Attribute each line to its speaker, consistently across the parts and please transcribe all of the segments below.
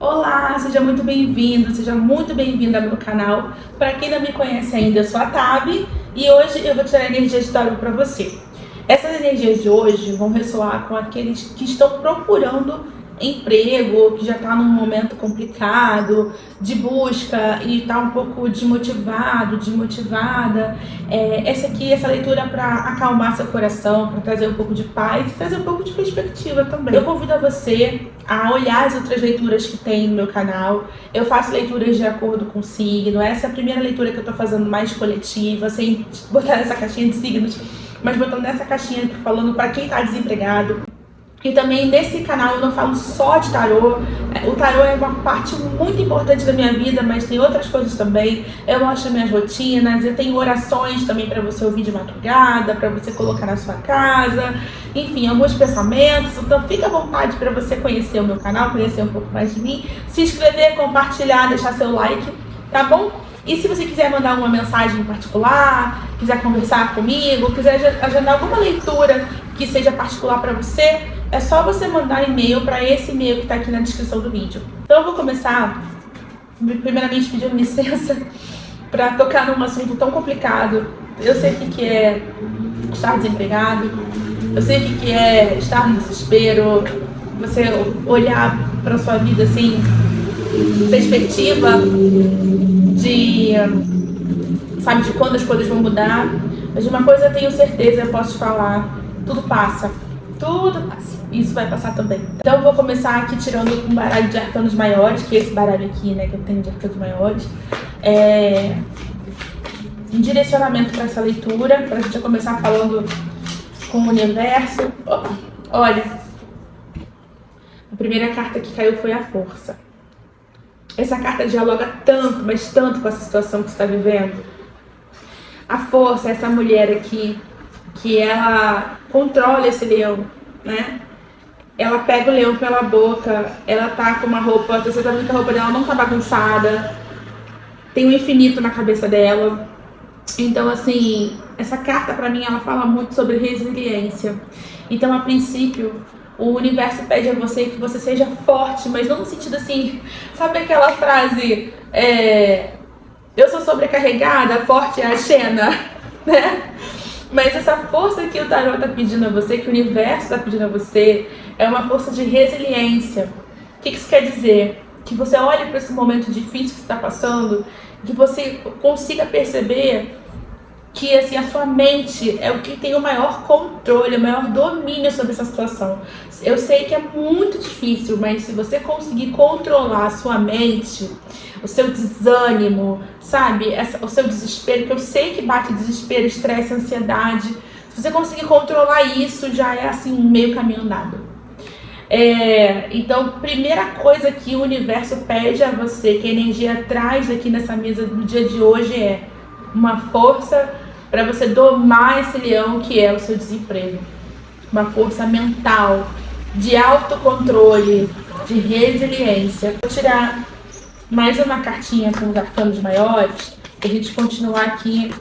Speaker 1: Olá, seja muito bem-vindo, seja muito bem-vinda ao meu canal. Para quem não me conhece ainda, eu sou a Tabi e hoje eu vou tirar energia de tarô para você. Essas energias de hoje vão ressoar com aqueles que estão procurando emprego, que já está num momento complicado, de busca e está um pouco desmotivado, desmotivada. Essa leitura é para acalmar seu coração, para trazer um pouco de paz e trazer um pouco de perspectiva também. Eu convido a você a olhar as outras leituras que tem no meu canal. Eu faço leituras de acordo com o signo. Essa é a primeira leitura que eu estou fazendo mais coletiva, sem botar nessa caixinha de signos, mas botando nessa caixinha falando para quem está desempregado. E também nesse canal eu não falo só de tarô. O tarô é uma parte muito importante da minha vida, mas tem outras coisas também. Eu mostro minhas rotinas, eu tenho orações também para você ouvir de madrugada, para você colocar na sua casa. Enfim, alguns pensamentos. Então fica à vontade para você conhecer o meu canal, conhecer um pouco mais de mim. Se inscrever, compartilhar, deixar seu like, tá bom? E se você quiser mandar uma mensagem em particular, quiser conversar comigo, quiser agendar alguma leitura que seja particular para você, é só você mandar e-mail para esse e-mail que está aqui na descrição do vídeo. Então eu vou começar, primeiramente pedindo licença para tocar num assunto tão complicado. Eu sei o que é estar desempregado, eu sei o que é estar no desespero, você olhar para sua vida assim, perspectiva de quando as coisas vão mudar. Mas de uma coisa eu tenho certeza, eu posso te falar, tudo passa. Tudo passa. Isso vai passar também. Então eu vou começar aqui tirando um baralho de arcanos maiores, que é esse baralho aqui, né, que eu tenho de arcanos maiores. Um direcionamento para essa leitura, para a gente começar falando com o universo. Olha, a primeira carta que caiu foi a força. Essa carta dialoga tanto, mas tanto com essa situação que você está vivendo. A força, essa mulher aqui, que ela controla esse leão, né? Ela pega o leão pela boca, ela tá com uma roupa, você tá vendo que a roupa dela não tá bagunçada, tem um infinito na cabeça dela. Então, assim, essa carta pra mim, ela fala muito sobre resiliência. Então, a princípio, o universo pede a você que você seja forte, mas não no sentido assim, sabe aquela frase, eu sou sobrecarregada, forte é a Xena, né? Mas essa força que o tarô está pedindo a você, que o universo está pedindo a você, é uma força de resiliência. O que isso quer dizer? Que você olhe para esse momento difícil que você está passando, que você consiga perceber que assim, a sua mente é o que tem o maior controle, o maior domínio sobre essa situação. Eu sei que é muito difícil, mas se você conseguir controlar a sua mente, o seu desânimo, sabe? O seu desespero, que eu sei que bate desespero, estresse, ansiedade. Se você conseguir controlar isso, já é assim, meio caminho andado. Então, primeira coisa que o universo pede a você, que a energia traz aqui nessa mesa do dia de hoje, é uma força para você domar esse leão que é o seu desemprego. Uma força mental, de autocontrole, de resiliência. Vou tirar mais uma cartinha com os arcanos maiores, pra gente continuar aqui.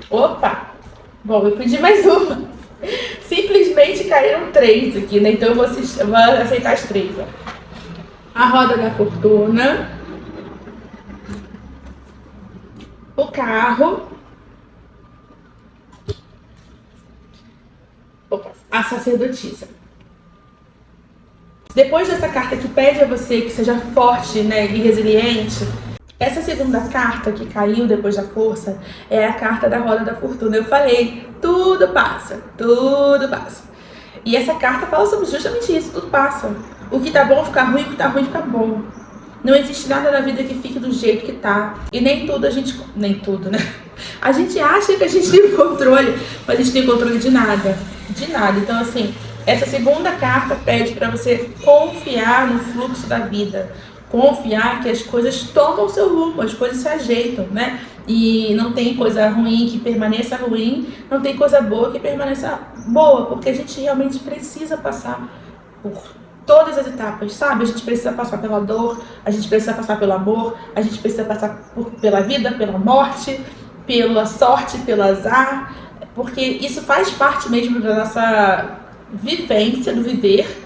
Speaker 1: Opa! Bom, eu pedi mais uma. Simplesmente caíram 3 aqui, né? Então eu vou aceitar as 3. Ó. A roda da fortuna. O carro. Opa, a sacerdotisa. Depois dessa carta que pede a você que seja forte, né, e resiliente, essa segunda carta que caiu depois da força é a carta da roda da fortuna. Eu falei, tudo passa, tudo passa. E essa carta fala sobre justamente isso, tudo passa. O que tá bom fica ruim, o que tá ruim fica bom. Não existe nada na vida que fique do jeito que tá. E nem tudo, né? A gente acha que a gente tem controle, mas a gente tem controle de nada. De nada. Então, assim, essa segunda carta pede para você confiar no fluxo da vida. Confiar que as coisas tomam o seu rumo, as coisas se ajeitam, né? E não tem coisa ruim que permaneça ruim, não tem coisa boa que permaneça boa, porque a gente realmente precisa passar por todas as etapas, sabe? A gente precisa passar pela dor, a gente precisa passar pelo amor, a gente precisa passar pela vida, pela morte, pela sorte, pelo azar, porque isso faz parte mesmo da nossa vivência, do viver.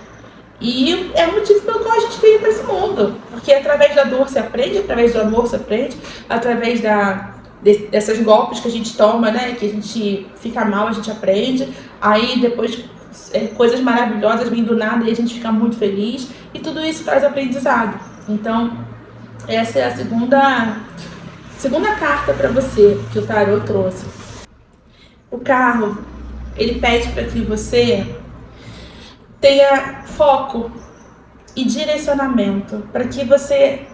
Speaker 1: E é o motivo pelo qual a gente veio para esse mundo. Porque através da dor você aprende, através do amor você aprende, através dessas golpes que a gente toma, né? Que a gente fica mal, a gente aprende. Aí depois coisas maravilhosas vêm do nada e a gente fica muito feliz. E tudo isso traz aprendizado. Então, essa é a segunda carta para você que o tarô trouxe. O carro, ele pede para que você tenha foco e direcionamento, para que você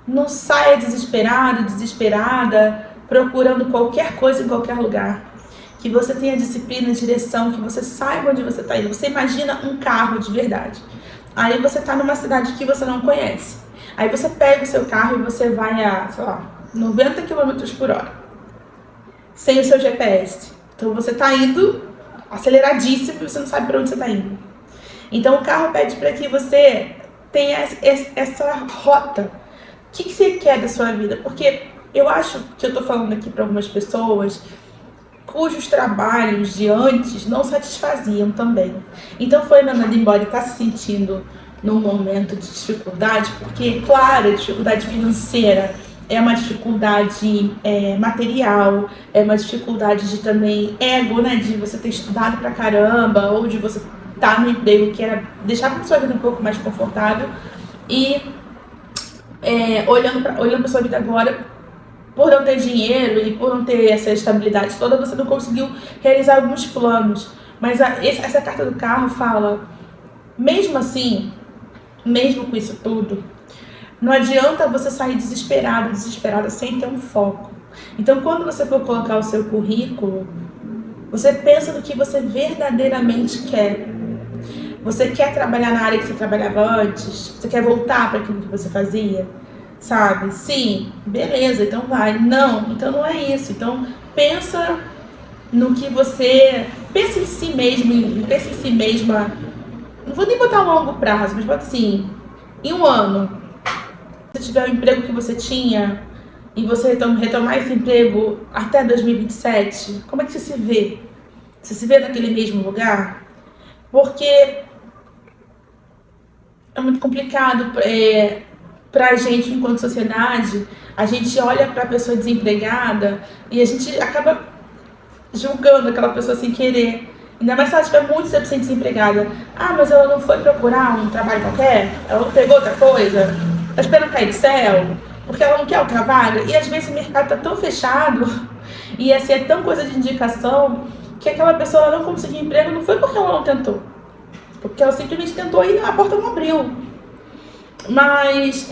Speaker 1: não saia desesperado, desesperada, procurando qualquer coisa em qualquer lugar. Que você tenha disciplina, direção, que você saiba onde você está indo. Você imagina um carro de verdade. Aí você está numa cidade que você não conhece. Aí você pega o seu carro e você vai a, sei lá, 90 km por hora. Sem o seu GPS. Então você está indo aceleradíssimo e você não sabe para onde você está indo. Então o carro pede para que você tenha essa rota. O que você quer da sua vida? Porque eu acho que eu estou falando aqui para algumas pessoas cujos trabalhos de antes não satisfaziam também. Então foi mandado embora e está se sentindo num momento de dificuldade, porque, claro, a dificuldade financeira é uma dificuldade material, é uma dificuldade de também ego, né? De você ter estudado pra caramba, ou de você estar no emprego que era deixar a sua vida um pouco mais confortável e olhando pra sua vida agora, por não ter dinheiro e por não ter essa estabilidade toda, você não conseguiu realizar alguns planos. Mas essa carta do carro fala, mesmo assim, mesmo com isso tudo, não adianta você sair desesperado, desesperada, sem ter um foco. Então, quando você for colocar o seu currículo, você pensa no que você verdadeiramente quer. Você quer trabalhar na área que você trabalhava antes? Você quer voltar para aquilo que você fazia? Sabe? Sim, beleza, então vai. Não, então não é isso. Então, pensa no que você... Pensa em si mesmo, pensa em si mesma. Não vou nem botar um longo prazo, mas bota assim, em um ano. Se tiver o emprego que você tinha e você retomar esse emprego até 2027, como é que você se vê? Você se vê naquele mesmo lugar? Porque é muito complicado pra gente, enquanto sociedade. A gente olha pra pessoa desempregada e a gente acaba julgando aquela pessoa sem querer. Ainda mais se ela estiver muito tempo sem desempregada. Ah, mas ela não foi procurar um trabalho qualquer? Ela não pegou outra coisa? Tá esperando cair do céu? Porque ela não quer outra vaga? E às vezes o mercado tá tão fechado e assim, é tão coisa de indicação que aquela pessoa ela não conseguiu emprego, não foi porque ela não tentou. Porque ela simplesmente tentou e a porta não abriu. Mas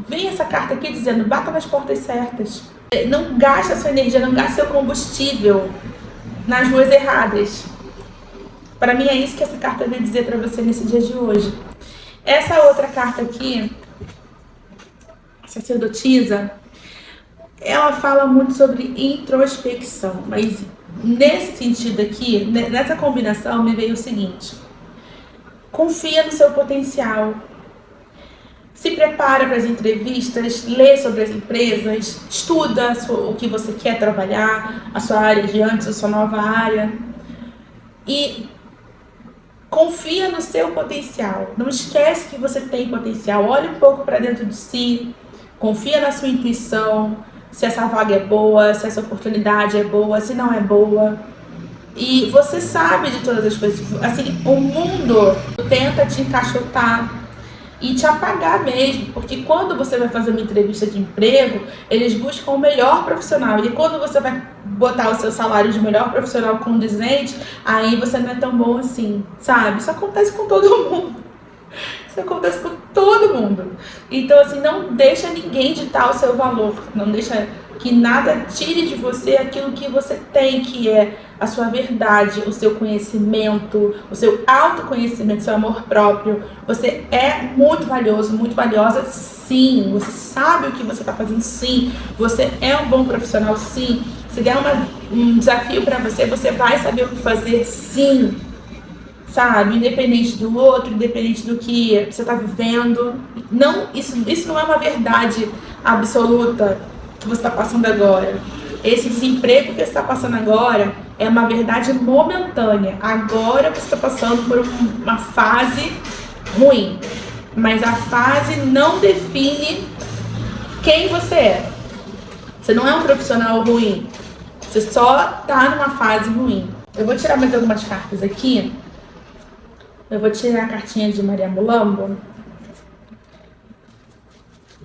Speaker 1: vem essa carta aqui dizendo, bata nas portas certas. Não gaste a sua energia, não gaste seu combustível nas ruas erradas. Para mim é isso que essa carta veio dizer para você nesse dia de hoje. Essa outra carta aqui, sacerdotisa, ela fala muito sobre introspecção, mas nesse sentido aqui, nessa combinação, me veio o seguinte: confia no seu potencial, se prepara para as entrevistas, lê sobre as empresas, estuda o que você quer trabalhar, a sua área de antes, a sua nova área, e confia no seu potencial. Não esquece que você tem potencial. Olhe um pouco para dentro de si, confia na sua intuição, se essa vaga é boa, se essa oportunidade é boa, se não é boa. E você sabe de todas as coisas. Assim, o mundo tenta te encaixotar e te apagar mesmo, porque quando você vai fazer uma entrevista de emprego, eles buscam o melhor profissional, e quando você vai botar o seu salário de melhor profissional condizente, aí você não é tão bom assim, sabe? Isso acontece com todo mundo. Isso acontece com todo mundo. Então, assim, não deixa ninguém ditar o seu valor, não deixa que nada tire de você aquilo que você tem, que é a sua verdade, o seu conhecimento, o seu autoconhecimento, o seu amor próprio. Você é muito valioso, muito valiosa, sim. Você sabe o que você está fazendo, sim. Você é um bom profissional, sim. Se der um desafio para você, você vai saber o que fazer, sim. Sabe? Independente do outro, independente do que você está vivendo. Não, isso não é uma verdade absoluta que você está passando agora. Esse desemprego que você está passando agora é uma verdade momentânea. Agora você está passando por uma fase ruim. mas a fase não define quem você é. Você não é um profissional ruim, você só tá numa fase ruim. Eu vou tirar mais algumas cartas aqui. Eu vou tirar a cartinha de Maria Mulambo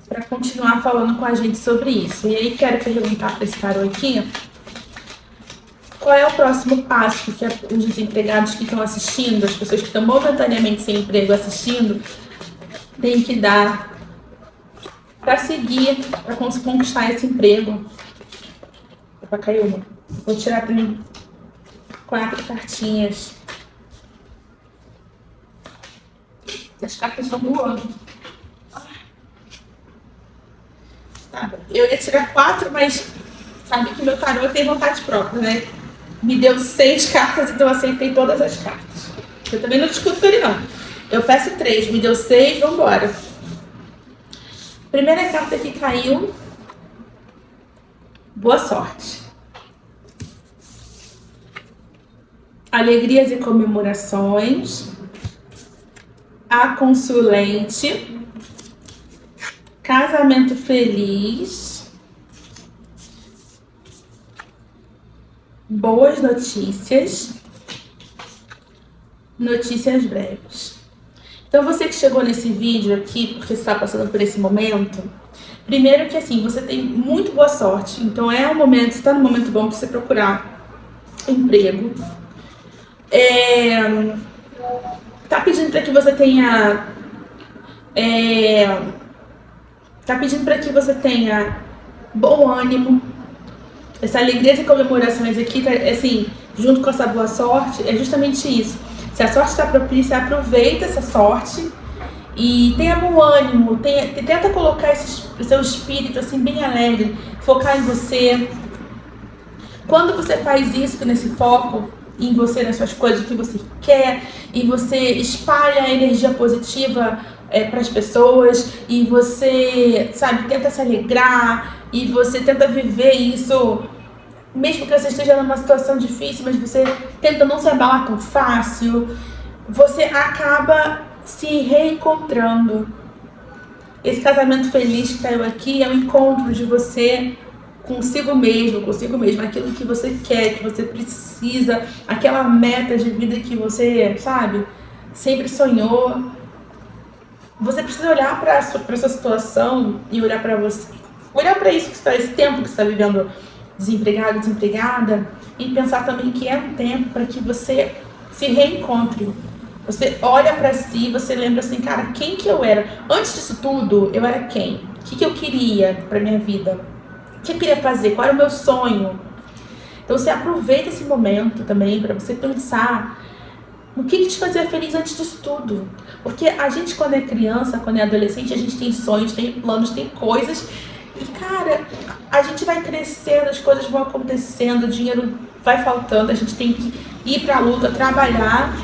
Speaker 1: para continuar falando com a gente sobre isso. E aí quero perguntar para esse tarô aqui, qual é o próximo passo que os desempregados que estão assistindo, as pessoas que estão momentaneamente sem emprego assistindo, têm que dar para seguir, para conquistar esse emprego. Opa, caiu uma. Vou tirar também 4 cartinhas. As cartas estão voando. Tá, eu ia tirar 4, mas sabe que meu tarô tem vontade própria, né? Me deu 6 cartas, então eu aceitei todas as cartas. Eu também não discuto com ele, não. Eu peço 3, me deu 6, vambora. Primeira carta que caiu. Boa sorte. Alegrias e comemorações. A consulente. Casamento feliz. Boas notícias. Notícias breves. Então, você que chegou nesse vídeo aqui, porque você está passando por esse momento, primeiro que assim, você tem muito boa sorte. Então, é um momento, você está num momento bom para você procurar emprego. Tá pedindo para que você tenha... tá pedindo para que você tenha bom ânimo. Essa alegria e comemorações aqui, assim, junto com essa boa sorte, é justamente isso. Se a sorte está propícia, aproveita essa sorte e tenha bom ânimo, tenta colocar o seu espírito assim bem alegre, focar em você. Quando você faz isso, nesse foco em você, nas suas coisas, o que você quer, e você espalha a energia positiva para as pessoas, e você, sabe, tenta se alegrar, e você tenta viver isso, mesmo que você esteja numa situação difícil, mas você tenta não se abalar tão fácil, você acaba se reencontrando. Esse casamento feliz que caiu aqui é o encontro de você consigo mesmo, aquilo que você quer, que você precisa, aquela meta de vida que você, sabe, sempre sonhou. Você precisa olhar para essa situação e olhar para você, olhar para isso que está, esse tempo que você está vivendo desempregado, desempregada, e pensar também que é um tempo para que você se reencontre. Você olha para si, você lembra assim, cara, quem que eu era? Antes disso tudo, eu era quem? O que eu queria para minha vida? O que eu queria fazer? Qual era o meu sonho? Então você aproveita esse momento também para você pensar no que te fazia feliz antes disso tudo. Porque a gente, quando é criança, quando é adolescente, a gente tem sonhos, tem planos, tem coisas. E, cara, a gente vai crescendo, as coisas vão acontecendo, o dinheiro vai faltando, a gente tem que ir pra luta, trabalhar.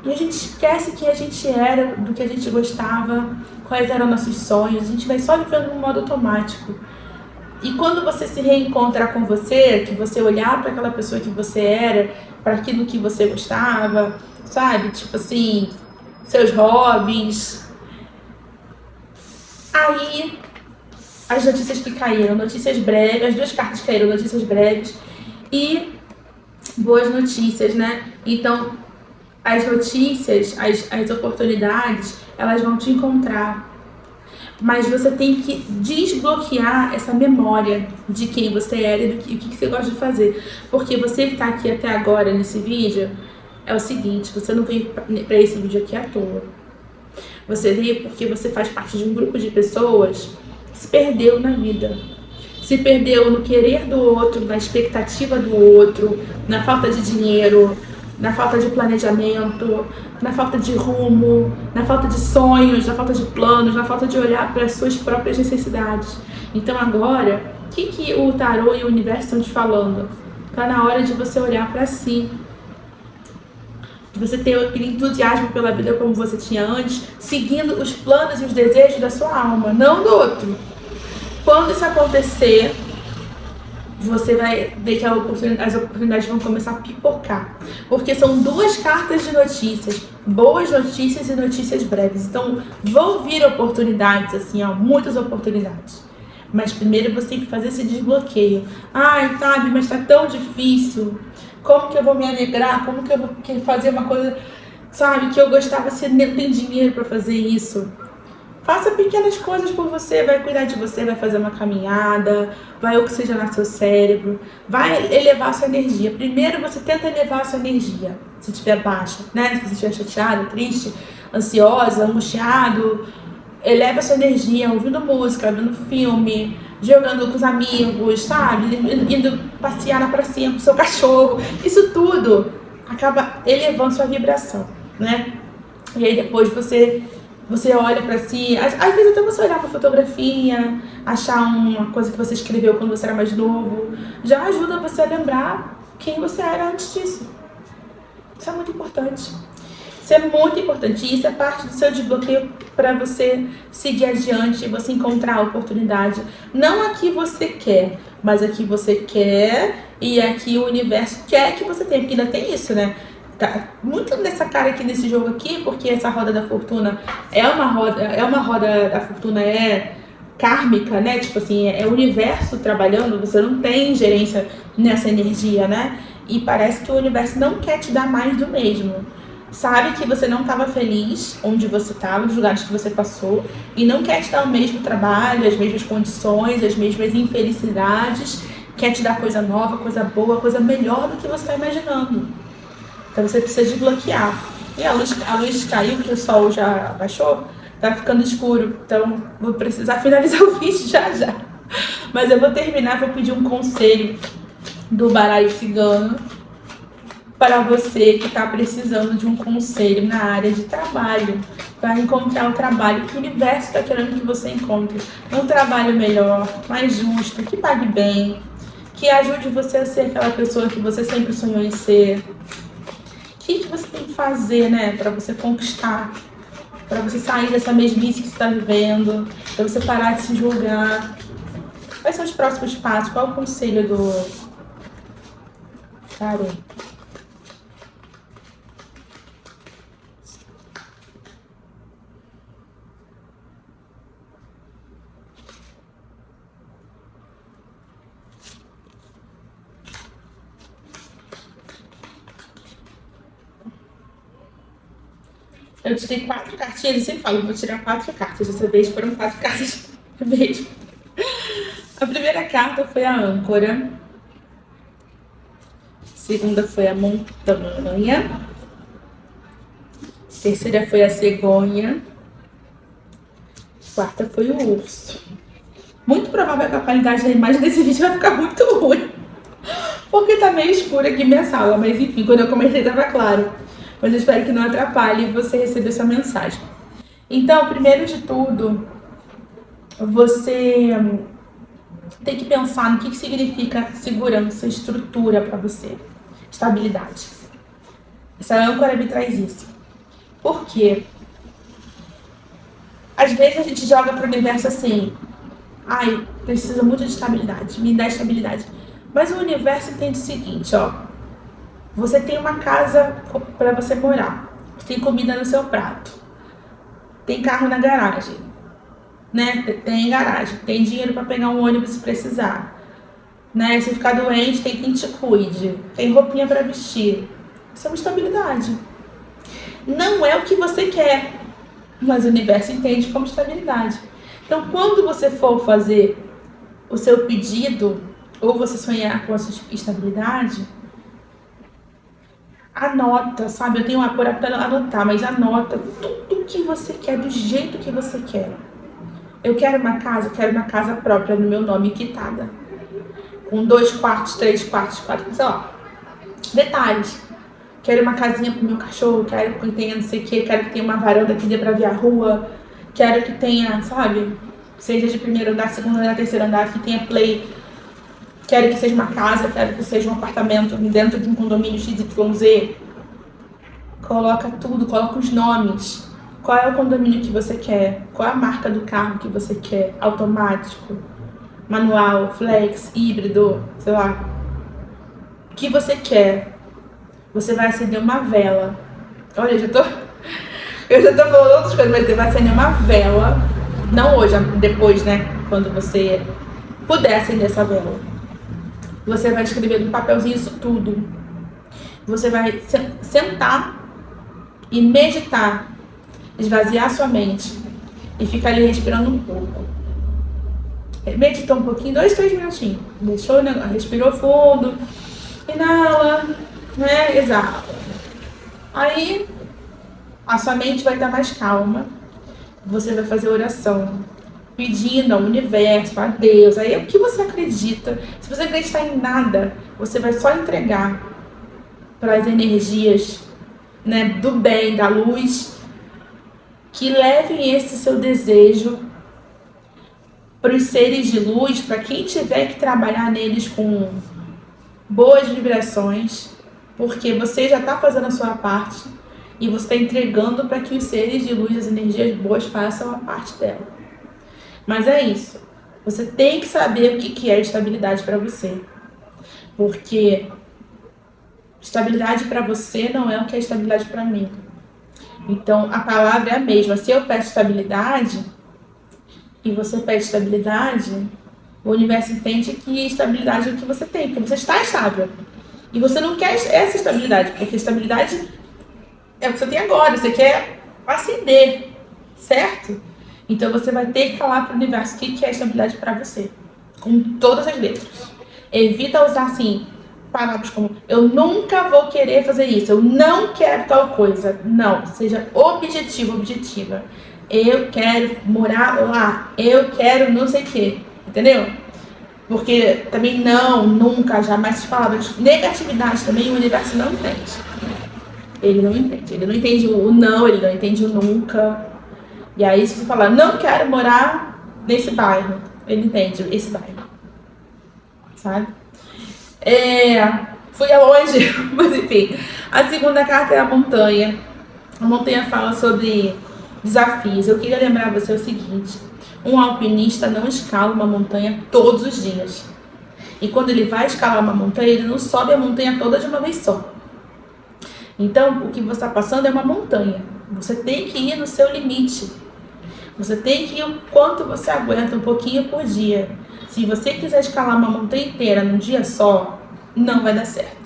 Speaker 1: E a gente esquece quem a gente era, do que a gente gostava, quais eram nossos sonhos. A gente vai só vivendo no modo automático. E quando você se reencontrar com você, que você olhar para aquela pessoa que você era, para aquilo que você gostava, sabe? Tipo assim, seus hobbies. Aí, as notícias que caíram, notícias breves, as 2 cartas caíram, notícias breves e boas notícias, né? Então, as notícias, as oportunidades, elas vão te encontrar. Mas você tem que desbloquear essa memória de quem você era e do que você gosta de fazer. Porque você que está aqui até agora nesse vídeo, é o seguinte, você não veio para esse vídeo aqui à toa. Você veio porque você faz parte de um grupo de pessoas que se perdeu na vida. Se perdeu no querer do outro, na expectativa do outro, na falta de dinheiro, na falta de planejamento, na falta de rumo, na falta de sonhos, na falta de planos, na falta de olhar para as suas próprias necessidades. Então agora, o que o tarô e o universo estão te falando? Está na hora de você olhar para si, de você ter aquele entusiasmo pela vida como você tinha antes, seguindo os planos e os desejos da sua alma, não do outro. Quando isso acontecer, você vai ver que as oportunidades vão começar a pipocar. Porque são 2 cartas de notícias, boas notícias e notícias breves. Então, vão vir oportunidades, assim, ó, muitas oportunidades. Mas primeiro você tem que fazer esse desbloqueio. Ai, Tabi, mas tá tão difícil. Como que eu vou me alegrar? Como que eu vou fazer uma coisa, sabe, que eu gostava, se não tem dinheiro para fazer isso? Faça pequenas coisas por você, vai cuidar de você, vai fazer uma caminhada, vai oxigenar seu cérebro, vai elevar sua energia. Primeiro você tenta elevar sua energia, se estiver baixa, né? Se você estiver chateado, triste, ansiosa, angustiado, eleva sua energia ouvindo música, vendo filme, jogando com os amigos, sabe? Indo passear na pracinha com o seu cachorro. Isso tudo acaba elevando sua vibração, né? E aí depois você olha pra si, às vezes até você olhar pra fotografia, achar uma coisa que você escreveu quando você era mais novo, já ajuda você a lembrar quem você era antes disso. Isso é muito importante. Isso é muito importante. E isso é parte do seu desbloqueio para você seguir adiante e você encontrar a oportunidade. Não a que você quer, mas a que você quer e a que o universo quer que você tenha. Porque ainda tem isso, né? Tá muito nessa cara aqui nesse jogo aqui, porque essa roda da fortuna é uma roda da fortuna kármica, né? Tipo assim, é o universo trabalhando, você não tem ingerência nessa energia, né? E parece que o universo não quer te dar mais do mesmo. Sabe que você não estava feliz onde você estava, nos lugares que você passou, e não quer te dar o mesmo trabalho, as mesmas condições, as mesmas infelicidades, quer te dar coisa nova, coisa boa, coisa melhor do que você está imaginando. Então você precisa desbloquear. E a luz caiu, que o sol já baixou, tá ficando escuro, então vou precisar finalizar o vídeo já. Mas eu vou terminar, vou pedir um conselho do baralho cigano para você que está precisando de um conselho na área de trabalho, para encontrar o trabalho que o universo está querendo que você encontre. Um trabalho melhor, mais justo, que pague bem, que ajude você a ser aquela pessoa que você sempre sonhou em ser. O que você tem que fazer, né, para você conquistar, para você sair dessa mesmice que você está vivendo, para você parar de se julgar? Quais são os próximos passos? Qual é o conselho do tarô? Eu tirei 4 cartinhas, eu sempre falo, vou tirar 4 cartas. Dessa vez foram 4 cartas mesmo. A primeira carta foi a âncora. A segunda foi a montanha. A terceira foi a cegonha. A quarta foi o urso. Muito provável que a qualidade da imagem desse vídeo vai ficar muito ruim, porque tá meio escuro aqui minha sala, mas enfim, quando eu comecei tava claro. Mas eu espero que não atrapalhe você receber essa mensagem. Então, primeiro de tudo, você tem que pensar no que significa segurança, estrutura para você, estabilidade. Essa âncora me traz isso. Por quê? Às vezes a gente joga pro universo assim, ai, preciso muito de estabilidade, me dá estabilidade. Mas o universo entende o seguinte, ó. Você tem uma casa para você morar, tem comida no seu prato, tem carro na garagem, né? Tem garagem, tem dinheiro para pegar um ônibus se precisar, né? Se ficar doente, tem quem te cuide, tem roupinha para vestir. Isso é uma estabilidade. Não é o que você quer, mas o universo entende como estabilidade. Então, quando você for fazer o seu pedido ou você sonhar com essa estabilidade, anota, sabe? Eu tenho uma apurada para anotar, mas anota tudo que você quer, do jeito que você quer. Eu quero uma casa própria no meu nome, quitada. Com 2 quartos, 3 quartos, 4, sei lá. Detalhes. Quero uma casinha pro meu cachorro, quero que tenha não sei o que, quero que tenha uma varanda que dê pra ver a rua, quero que tenha, sabe? Seja de primeiro andar, segundo andar, terceiro andar, que tenha play. Quero que seja uma casa, quero que seja um apartamento dentro de um condomínio XYZ. Coloca tudo, coloca os nomes. Qual é o condomínio que você quer? Qual é a marca do carro que você quer? Automático, manual, flex, híbrido, sei lá. O que você quer? Você vai acender uma vela. Olha, já tô Eu já tô falando outras coisas, mas você vai acender uma vela. Não hoje, depois, né? Quando você puder acender essa vela. Você vai escrever no papelzinho isso tudo. Você vai sentar e meditar. Esvaziar sua mente. E ficar ali respirando um pouco. Meditou um pouquinho, 2, 3 minutinhos. Deixou, respirou fundo. Inala, né? Exala. Aí, a sua mente vai estar mais calma. Você vai fazer oração, pedindo ao universo, a Deus, aí é o que você acredita. Se você acreditar em nada, você vai só entregar para as energias, né, do bem, da luz, que levem esse seu desejo para os seres de luz, para quem tiver que trabalhar neles com boas vibrações, porque você já está fazendo a sua parte e você está entregando para que os seres de luz, as energias boas, façam a parte dela. Mas é isso. Você tem que saber o que é estabilidade para você. Porque estabilidade para você não é o que é estabilidade para mim. Então, a palavra é a mesma. Se eu peço estabilidade e você pede estabilidade, o universo entende que estabilidade é o que você tem, porque você está estável. E você não quer essa estabilidade, porque estabilidade é o que você tem agora, você quer ascender, certo? Então você vai ter que falar para o universo o que é estabilidade para você, com todas as letras. Evita usar assim, palavras como eu nunca vou querer fazer isso, eu não quero tal coisa. Não, seja objetivo, objetiva. Eu quero morar lá, eu quero não sei o que, entendeu? Porque também não, nunca, jamais essas palavras. Negatividade também o universo não entende. Ele não entende. Ele não entende o não, ele não entende o nunca. E aí se você falar, não quero morar nesse bairro, ele entende esse bairro. Sabe? Fui longe, mas enfim. A segunda carta é a montanha. A montanha fala sobre desafios. Eu queria lembrar você o seguinte: um alpinista não escala uma montanha todos os dias. E quando ele vai escalar uma montanha, ele não sobe a montanha toda de uma vez só. Então, o que você está passando é uma montanha. Você tem que ir no seu limite. Você tem que ir o quanto você aguenta, um pouquinho por dia. Se você quiser escalar uma montanha inteira num dia só, não vai dar certo.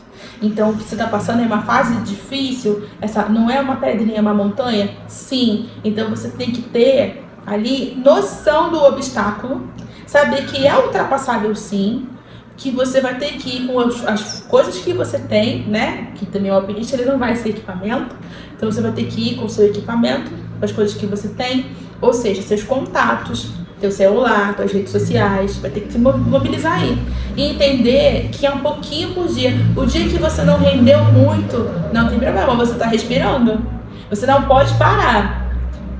Speaker 1: Então, o que você está passando é uma fase difícil. Essa não é uma pedrinha, é uma montanha? Sim. Então, você tem que ter ali noção do obstáculo, saber que é ultrapassável sim, que você vai ter que ir com as coisas que você tem, né? Que também o alpinista ele não vai ser equipamento, então você vai ter que ir com o seu equipamento, com as coisas que você tem, ou seja, seus contatos, teu celular, suas redes sociais, vai ter que se mobilizar aí e entender que é um pouquinho por dia. O dia que você não rendeu muito, não tem problema, você está respirando, você não pode parar.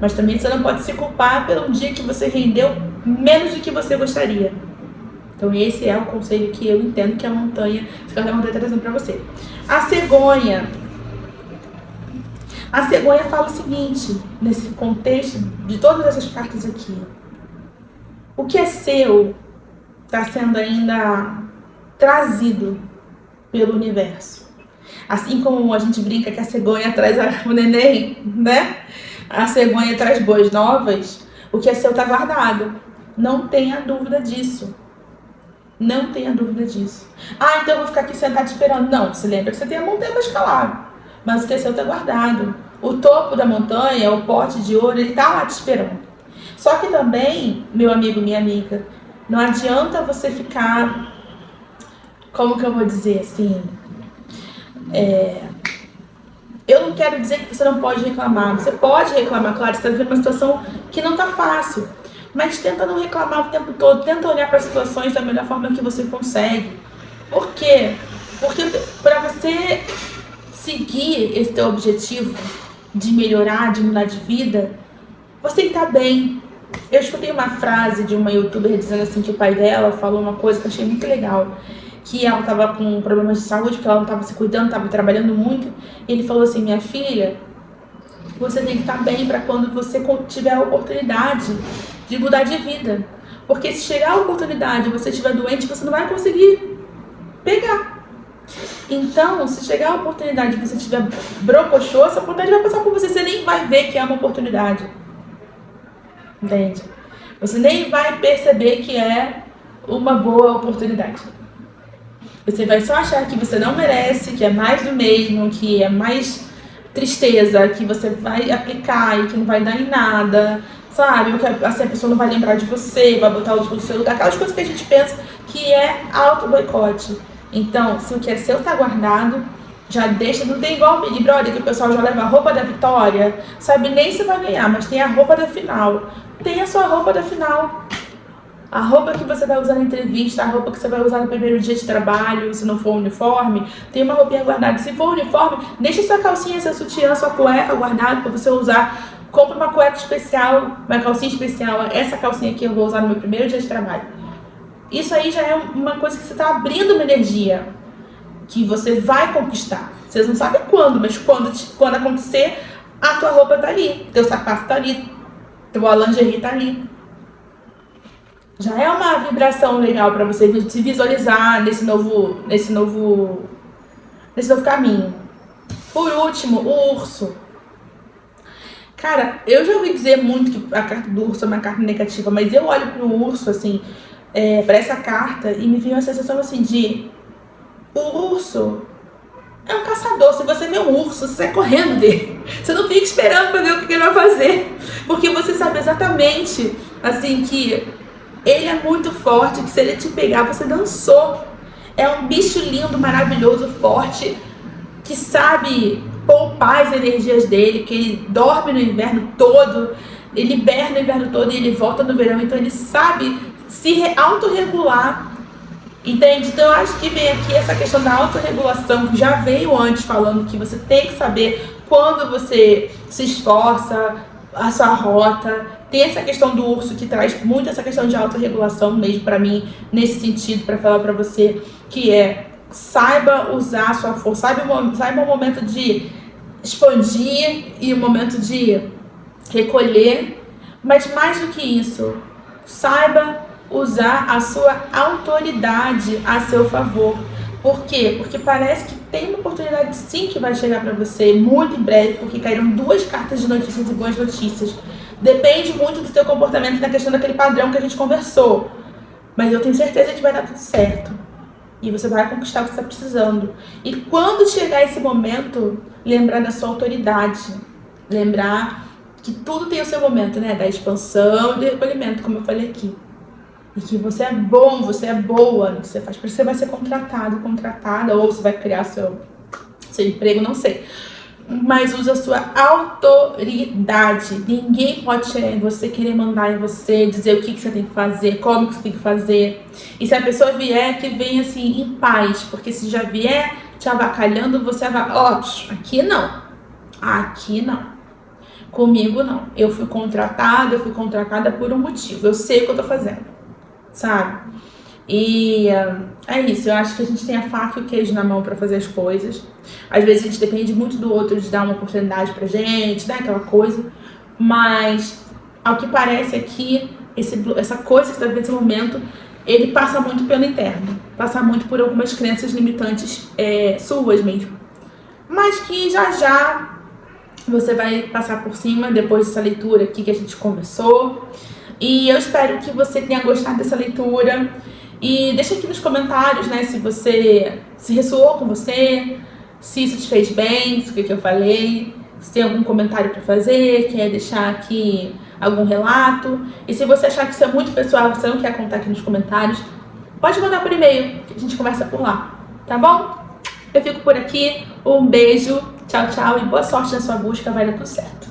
Speaker 1: Mas também você não pode se culpar pelo dia que você rendeu menos do que você gostaria. Então esse é o conselho que eu entendo que a montanha, que a montanha está trazendo para você. A cegonha fala o seguinte, nesse contexto de todas essas cartas aqui. O que é seu está sendo ainda trazido pelo universo. Assim como a gente brinca que a cegonha traz o neném, né? A cegonha traz boas novas, o que é seu está guardado. Não tenha dúvida disso. Não tenha dúvida disso. Ah, então eu vou ficar aqui sentado esperando. Não, se lembra que você tem a montanha para escalar. Mas o que é seu está guardado. O topo da montanha, o pote de ouro, ele está lá te esperando. Só que também, meu amigo, minha amiga, não adianta você ficar... Como que eu vou dizer assim? Eu não quero dizer que você não pode reclamar. Você pode reclamar, claro, você está vivendo uma situação que não está fácil. Mas tenta não reclamar o tempo todo. Tenta olhar para as situações da melhor forma que você consegue. Por quê? Porque para você seguir esse teu objetivo de melhorar, de mudar de vida, você tem que estar bem. Eu escutei uma frase de uma youtuber dizendo assim que o pai dela falou uma coisa que eu achei muito legal. Que ela estava com problemas de saúde, porque ela não estava se cuidando, estava trabalhando muito. E ele falou assim, minha filha, você tem que estar bem para quando você tiver a oportunidade de mudar de vida. Porque se chegar a oportunidade e você estiver doente, você não vai conseguir pegar. Então, se chegar a oportunidade e você tiver brocochô, essa oportunidade vai passar por você. Você nem vai ver que é uma oportunidade. Entende? Você nem vai perceber que é uma boa oportunidade. Você vai só achar que você não merece, que é mais do mesmo, que é mais tristeza, que você vai aplicar e que não vai dar em nada, sabe? Porque assim, a pessoa não vai lembrar de você, vai botar o seu lugar, aquelas coisas que a gente pensa que é auto-boicote. Então, se o que é seu tá guardado, já deixa, não tem igual o Big Brother, que o pessoal já leva a roupa da vitória, sabe nem se vai ganhar, mas tem a roupa da final. Tem a sua roupa da final. A roupa que você vai usar na entrevista, a roupa que você vai usar no primeiro dia de trabalho, se não for uniforme, tem uma roupinha guardada. Se for uniforme, deixa sua calcinha, seu sutiã, sua cueca guardada para você usar. Compre uma cueca especial, uma calcinha especial. Essa calcinha aqui eu vou usar no meu primeiro dia de trabalho. Isso aí já é uma coisa que você está abrindo uma energia que você vai conquistar. Vocês não sabem quando, mas quando acontecer, a tua roupa tá ali, teu sapato tá ali, tua lingerie tá ali. Já é uma vibração legal para você se visualizar nesse novo caminho. Por último, o urso. Cara, eu já ouvi dizer muito que a carta do urso é uma carta negativa, mas eu olho pro urso, assim, para essa carta e me vem uma sensação assim de... O urso é um caçador. Se você vê um urso, você sai correndo dele. Você não fica esperando para ver o que ele vai fazer. Porque você sabe exatamente, assim, que... ele é muito forte, que se ele te pegar, você dançou. É um bicho lindo, maravilhoso, forte, que sabe poupar as energias dele, que ele dorme no inverno todo, ele hiberna no inverno todo e ele volta no verão. Então ele sabe se autorregular, entende? Então eu acho que vem aqui essa questão da autorregulação, que já veio antes falando que você tem que saber quando você se esforça, a sua rota. Tem essa questão do urso que traz muito essa questão de autorregulação mesmo para mim, nesse sentido, para falar para você, que é saiba usar a sua força, saiba o momento de expandir e o momento de recolher, mas mais do que isso, saiba usar a sua autoridade a seu favor. Por quê? Porque parece que tem uma oportunidade sim que vai chegar para você muito em breve, porque caíram 2 cartas de notícias e boas notícias. Depende muito do seu comportamento na questão daquele padrão que a gente conversou. Mas eu tenho certeza que vai dar tudo certo. E você vai conquistar o que você está precisando. E quando chegar esse momento, lembrar da sua autoridade. Lembrar que tudo tem o seu momento, né? Da expansão e do recolhimento, como eu falei aqui. E que você é bom, você é boa no que você faz. Por isso você vai ser contratada, ou você vai criar seu emprego, não sei. Mas usa a sua autoridade. Ninguém pode chegar em você, querer mandar em você, dizer o que você tem que fazer, como que você tem que fazer. E se a pessoa vier, que venha assim em paz. Porque se já vier te avacalhando, você vai... Ó, aqui não. Aqui não. Comigo não. Eu fui contratada por um motivo. Eu sei o que eu tô fazendo. Sabe? E é isso, eu acho que a gente tem a faca e o queijo na mão pra fazer as coisas. Às vezes a gente depende muito do outro de dar uma oportunidade pra gente, né, aquela coisa. Mas, ao que parece aqui, essa coisa que está vivendo nesse momento, ele passa muito pelo interno. Passa muito por algumas crenças limitantes suas mesmo. Mas que já você vai passar por cima depois dessa leitura aqui que a gente conversou. E eu espero que você tenha gostado dessa leitura. E deixa aqui nos comentários, né, se ressoou com você, se isso te fez bem, o que eu falei, se tem algum comentário para fazer, quer deixar aqui algum relato. E se você achar que isso é muito pessoal, você não quer contar aqui nos comentários, pode mandar por e-mail, que a gente conversa por lá, tá bom? Eu fico por aqui, um beijo, tchau, tchau e boa sorte na sua busca, vai dar tudo certo.